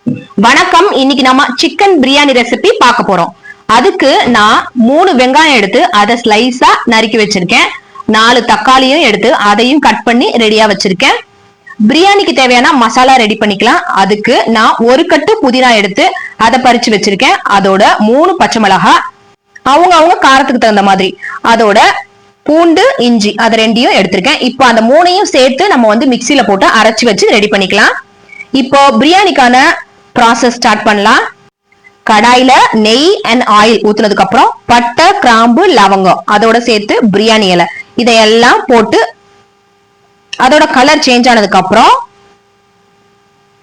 வணக்கம். இன்னைக்கு நம்ம சிக்கன் பிரியாணி ரெசிபி பார்க்க போறோம். அதுக்கு நான் 3 வெங்காயம் எடுத்து அதை ஸ்லைஸா நறுக்கி வச்சிருக்கேன். 4 தக்காளியும் எடுத்து அதையும் கட் பண்ணி ரெடியா வச்சிருக்கேன். பிரியாணிக்கு தேவையான மசாலா ரெடி பண்ணிக்கலாம். அதுக்கு நான் 1 கட்டு புதினா எடுத்து அதை பறிச்சு வச்சிருக்கேன். அதோட 3 பச்சை மிளகாய் அவங்க காரத்துக்கு தகுந்த மாதிரி, அதோட பூண்டு இஞ்சி அதை ரெண்டையும் எடுத்திருக்கேன். இப்போ அந்த 3ஐயும் சேர்த்து நம்ம மிக்சியில போட்டு அரைச்சு வச்சு ரெடி பண்ணிக்கலாம். இப்போ பிரியாணிக்கான ப்ராசஸ் ஸ்டார்ட் பண்ணலாம். கடாயில நெய் அண்ட் ஆயில் ஊத்துனதுக்கு அப்புறம் பட்டை, கிராம்பு, லவங்கம் அதோட சேர்த்து பிரியாணி இலை இதையெல்லாம் போட்டு அதோட கலர் சேஞ்ச் ஆனதுக்கு அப்புறம்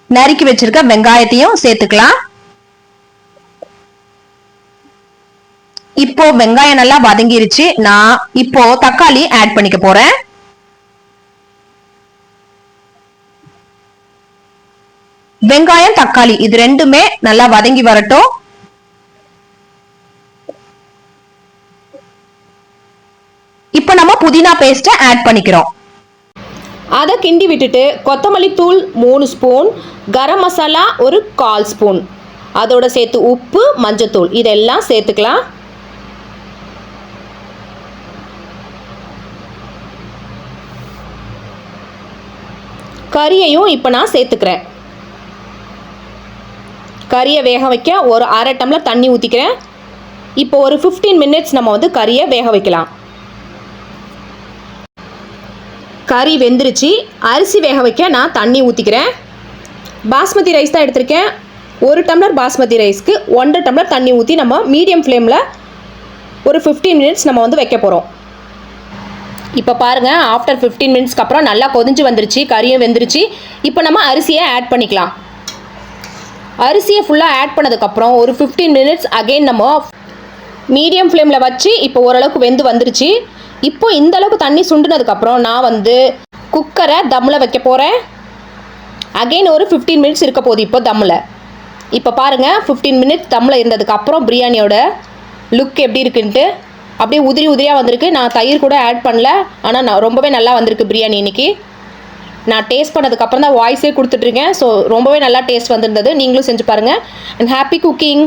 நறுக்கி வச்சிருக்க வெங்காயத்தையும் சேர்த்துக்கலாம். இப்போ வெங்காயம் நல்லா வதங்கிருச்சு. நான் இப்போ தக்காளி ஆட் பண்ணிக்க போறேன். வெங்காயம், தக்காளி இது ரெண்டுமே நல்லா வதங்கி வரட்டும். இப்போ நம்ம புதினா பேஸ்ட் ஆட் பண்ணிக்கிறோம். அதை கிண்டி விட்டுட்டு கொத்தமல்லி தூள் 3 ஸ்பூன், கரம் மசாலா ஒரு 1/4 ஸ்பூன், அதோட சேர்த்து உப்பு, மஞ்சத்தூள் இதெல்லாம் சேர்த்துக்கலாம். கறியையும் இப்போ நான் சேர்த்துக்கிறேன். கறியை வேக வைக்க ஒரு 1/2 டம்ளர் தண்ணி ஊற்றிக்கிறேன். இப்போ ஒரு 15 மினிட்ஸ் நம்ம கறியை வேக வைக்கலாம். கறி வெந்துருச்சு. அரிசி வேக வைக்க நான் தண்ணி ஊற்றிக்கிறேன். பாஸ்மதி ரைஸ் தான் எடுத்திருக்கேன். 1 டம்ளர் பாஸ்மதி ரைஸ்க்கு 1.5 டம்ளர் தண்ணி ஊற்றி நம்ம மீடியம் ஃப்ளேமில் ஒரு 15 மினிட்ஸ் நம்ம வைக்க போகிறோம். இப்போ பாருங்கள், ஆஃப்டர் 15 மினிட்ஸ்க்கு அப்புறம் நல்லா கொதிஞ்சு வந்துருச்சு, கறியும் வெந்துருச்சு. இப்போ நம்ம அரிசியை ஆட் பண்ணிக்கலாம். அரிசியை ஃபுல்லாக ஆட் பண்ணதுக்கப்புறம் ஒரு 15 மினிட்ஸ் அகெயின் நம்ம மீடியம் ஃப்ளேமில் வச்சு இப்போ ஓரளவுக்கு வெந்து வந்துருச்சு. இப்போ இந்த அளவுக்கு தண்ணி சுண்டுனதுக்கப்புறம் நான் குக்கரை தம்மில் வைக்க போகிறேன். அகெயின் ஒரு 15 மினிட்ஸ் இருக்க போகுது இப்போ தம்மில். இப்போ பாருங்கள், 15 மினிட்ஸ் தம்மில் இருந்ததுக்கப்புறம் பிரியாணியோட லுக் எப்படி இருக்குன்ட்டு அப்படியே உதிரி உதிரியாக வந்திருக்கு. நான் தயிர் கூட ஆட் பண்ணல, ஆனால் ரொம்பவே நல்லா வந்திருக்கு பிரியாணி இன்னைக்கு. நான் டேஸ்ட் பண்ணதுக்கப்புறம் தான் வாய்ஸே கொடுத்துட்ருக்கேன். ஸோ ரொம்பவே நல்லா டேஸ்ட் வந்திருந்தது. நீங்களும் செஞ்சு பாருங்கள். And happy cooking.